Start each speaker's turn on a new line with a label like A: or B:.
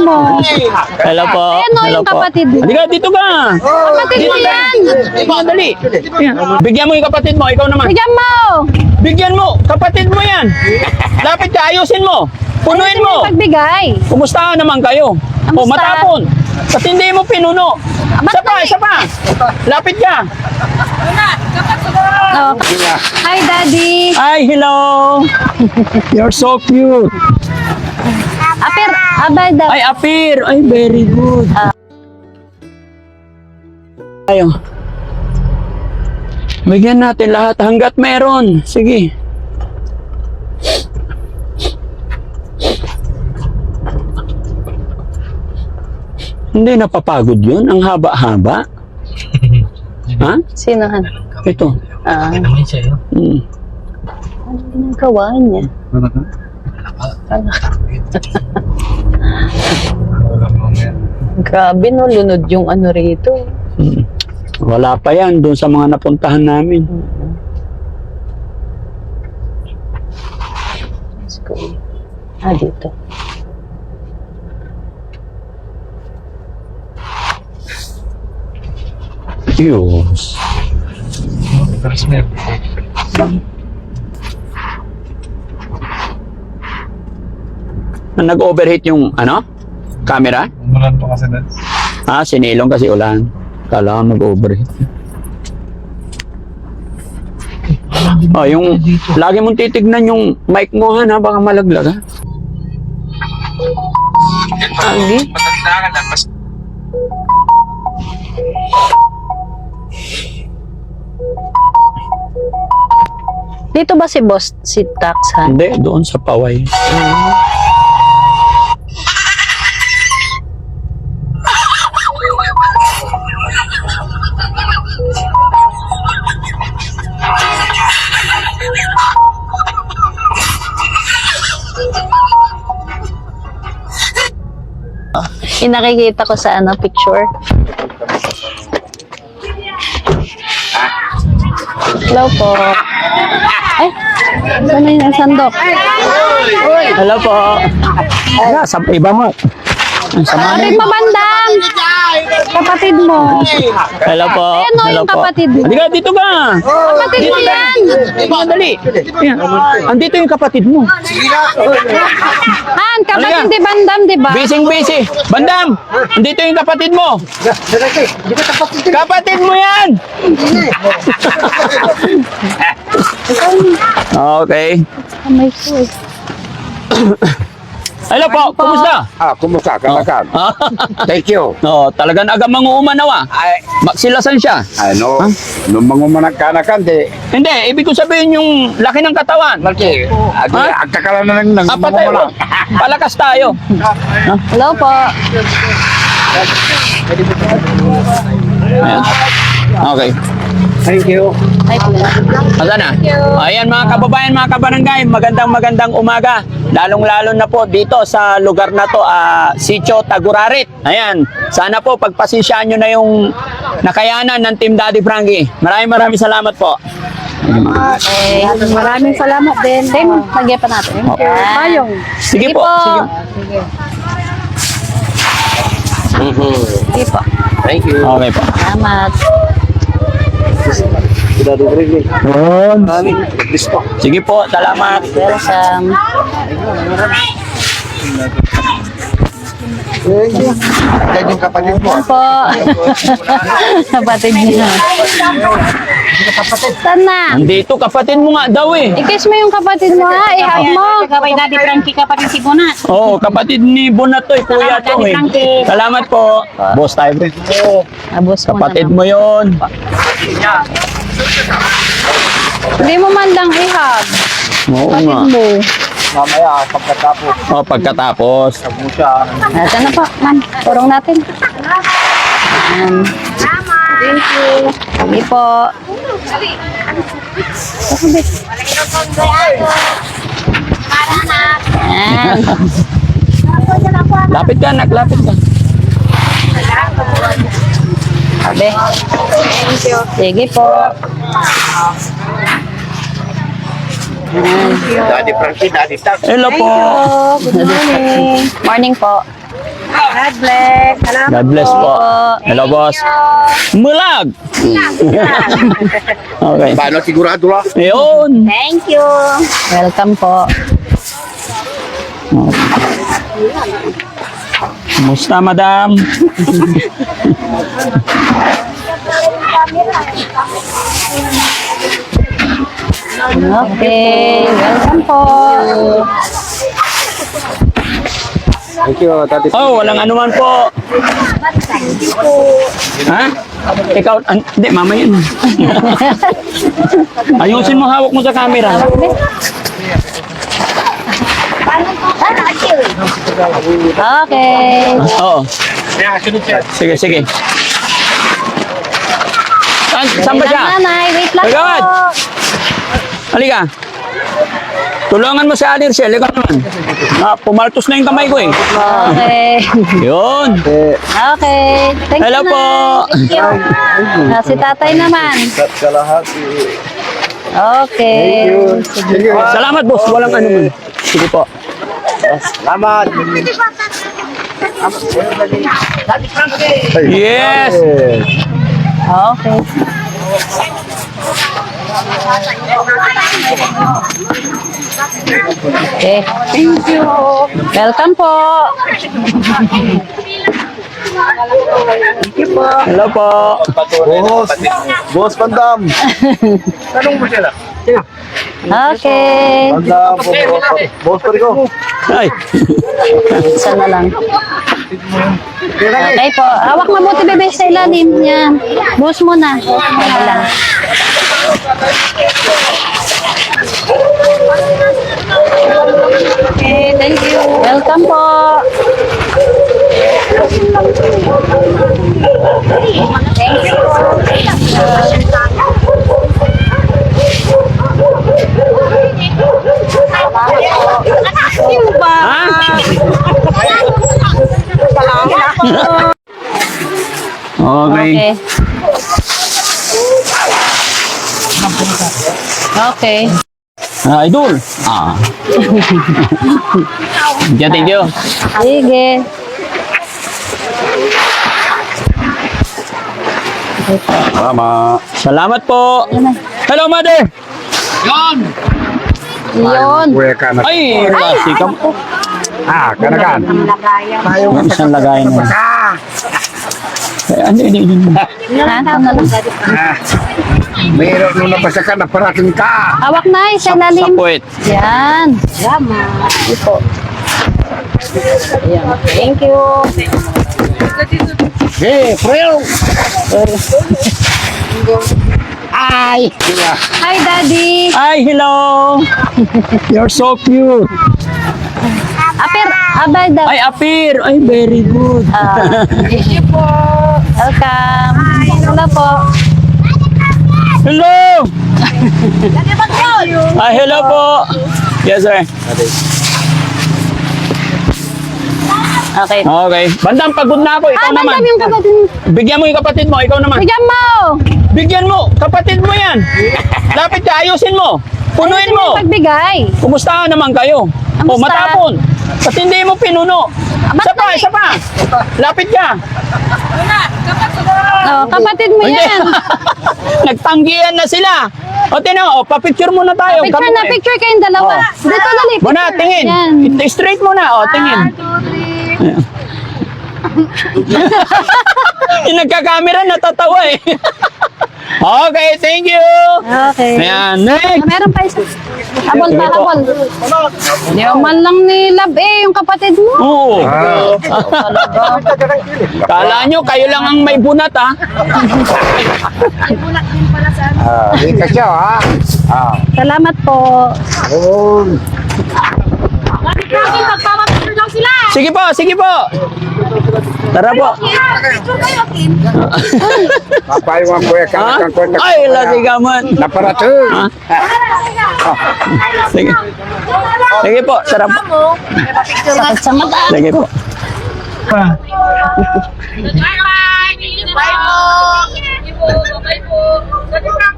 A: mo.
B: Hello po.
A: Ano
B: Hello
A: yung
B: po.
A: kapatid mo?
B: Halika, dito ka.
A: Kapatid mo yan.
B: Dali. Bigyan mo yung kapatid mo, ikaw naman.
A: Bigyan mo.
B: Bigyan mo, kapatid mo yan. Lapit ka, ayusin mo. Punuin mo.
A: Pagbigay.
B: Kumusta naman kayo? O,
A: Kamusta?
B: matapon. Ba't hindi mo pinuno? Isa pa. Lapit ka.
A: Oh. Hi, Daddy.
B: Ay, hello. You're so cute.
A: Apir, abada.
B: Ay, appear. Ay, very good. Ayo. Bigyan natin lahat hanggat meron. Sige. Hindi napapagod yun? Ang haba-haba? Ha?
A: Sino han?
B: Ito.
A: Ano ginagawa niya? Grabe no, lunod yung ano rito.
B: Wala pa yan doon sa mga napuntahan namin.
A: Let's go. Dito.
B: Diyos. Nag-overheat yung ano? Camera?
C: Umulan po kasi na.
B: Sinilong kasi ulan. Kala ko nag-overheat. Yung lagi mong titignan yung mic mo ha, baka malaglag ha.
A: Agi? Dito ba si Boss, si Tax ha?
B: Hindi, doon sa Paway.
A: Nakikita ko sa ano, picture. Hello po. Ay, saan na yung sandok?
B: Hello po. Sa iba mo.
A: Kapatid mo, Bandang! Kapatid mo.
B: Hello po.
A: Ano
B: Hello
A: yung
B: po.
A: kapatid mo?
B: Halika, dito ka.
A: Kapatid mo yan!
B: Dali. Andito yung kapatid mo.
A: Han, kapatid ni Bandam, di ba?
B: Busy. Bandam, andito yung kapatid mo. Kapatid mo yan. Okay.
A: May food.
B: Hello po, kumusta?
C: Kumusta? Kalakan. Thank you.
B: Talagang aga manguumanaw ah.
C: Ay,
B: Silasan siya.
C: ano, nung mangumanak kanakan, di,
B: Hindi, ibig ko sabihin yung laki ng katawan.
C: laki,
B: Ha?
C: agkakalan na lang ng
B: Patay mo.
C: mangumanak.
B: Palakas tayo.
A: Hello po.
B: Ayan. Okay.
C: Thank you.
A: Ay,
B: Asa na? Ayan mga kababayan, mga kabarangay, magandang umaga. Lalong-lalo na po dito sa lugar na to, Sitio Tagurarit. Ayan, sana po pagpasensyahan nyo na yung nakayanan ng Team Daddy Frankie. Maraming salamat po.
A: Okay. Maraming salamat din. Tim, lagyan pa natin. Payong.
B: Sige po.
A: Sige po.
C: Thank you.
B: Okay po.
A: Salamat.
B: Yun. Sige po, salamat.
A: Welcome.
C: Yan yung kapatid mo.
A: Po. Kapatid niya. Saan na?
B: Andito, kapatid mo nga daw eh.
A: I-kiss mo yung kapatid mo ha. I-hug mo.
D: Kapay Daddy Frankie, kapatid si Bonat.
B: Oo, kapatid ni Bonat to, kuya to eh. Salamat po. Boss tayo.
A: Abos mo
B: Kapatid
A: na.
B: mo yon.
A: Hindi mo man lang i-hug.
B: Oo nga.
A: Kapatid mo.
C: Mamaya, pagkatapos,
B: Pagkatapos.
C: mo siya.
A: Ito na po, man. Turong natin. Ayan. Thank you. Sige po. Ayan.
B: Lapit ka, lapit ka.
A: Sabi. Sige po. Ayan.
C: Daddy Frankie, Daddy Tax.
B: Hello po.
A: Good morning. Morning po. God bless. Salamat
B: God bless po. Hello, boss. Mulag! Okay.
C: Paano sigurado lang?
B: Ayun.
A: Thank you. Welcome po.
B: Kumusta, madam?
A: Okay. Welcome po.
C: Thank you, Tati.
B: Oh, walang anuman po. Ha? Ikaw, hindi, mama yun. Ayusin mo, hawak mo sa camera.
A: Okay.
B: Oo. Sige, sige. Saan ba siya?
A: Nanay, wait lang
B: Agad.
A: po.
B: Halika. Tulungan mo si Adirce. Halika naman. Pumaltos na yung kamay ko eh.
A: Okay.
B: Yun.
A: Okay. Thank
B: Hello
A: you,
B: po.
A: Nay. Thank you. Si tatay naman.
C: Kalahati.
A: Okay. Sige.
B: Salamat, boss. Walang anuman. Sige po.
C: Salamat.
B: Yes.
A: Okay. Okay. Thank you. Welcome po.
B: Hello po.
C: Boss Pandam.
A: Okay.
C: Pandam. Boss Perico.
B: Ay.
A: Isa na lang. Okay po. Hawak mabuti, bebe, sa ilalim. Yan. Buhos muna. Ano lang. Okay, thank you. Welcome po. Thank you.
B: Ha? Okay.
A: Okay.
B: Idol. Thank you.
A: Sige.
C: Mama.
B: Salamat po. Hello, mother.
A: Yun.
C: Kuya ka na.
B: Ay, klase ka.
C: Kanakan.
B: Yung isang lagayan mo. Ano.
A: Ha? Ano na lang.
C: Mayroon nung napasakan na parating ka.
A: Hawak na, sa
B: Sa
A: ilalim.
B: puwet.
A: Yan. Salamat. Ito. Ayan. Thank you.
C: Hey, Freo. Hi.
A: Hi, Daddy.
B: Ay, hello. You're so cute.
A: Apir, abay daw.
B: Ay, appear. Ay, very good.
A: Thank you po. Welcome. Hello po.
B: Hello. Ay, hello po. Yes, sir.
A: Okay.
B: Okay. Bandang, pagod na ako. Ikaw naman.
A: Bandam yung kapatid.
B: Bigyan mo yung kapatid mo. Ikaw naman.
A: Bigyan mo.
B: Bigyan mo. Kapatid mo yan. Lapit ka. Ayusin mo. Punuin
A: Ayusin
B: mo.
A: pagbigay.
B: Kumusta naman kayo? O,
A: Kamusta?
B: matapon. Ba't hindi mo pinuno?
A: Ba't
B: Isa pa,
A: mali?
B: isa pa. Lapit ka.
A: Oh, kapatid mo
B: Hindi.
A: yan.
B: Nagtanggihan na sila. O, tinan mo. Papicture muna tayo.
A: Picture na, picture kayong dalawa.
B: Oh.
A: Dito dali.
B: Muna,
A: picture.
B: tingin.
A: Yan.
B: Straight muna. O, tingin. Yung nagka-camera, natatawa eh. Okay, thank you.
A: Okay.
B: Ayan, next.
A: Meron pa isa. Habol pa,
B: Sige po.
A: habol. Hindi man lang ni Love yung kapatid mo.
B: Oo. Kala nyo, kayo lang ang may bunat, ha?
C: Di ka siya, ha?
A: Salamat po.
B: Sige po, sige po. Tara po.
C: Papayo ang kuya ka
B: Ha?
C: na kang
B: Ay, lati ka man.
C: Naparato.
B: Ha? Sige. Sige po, sarap po.
A: Sakit sa mata.
B: Sige po.
D: Bye! Bye po! Bye po! Bye po!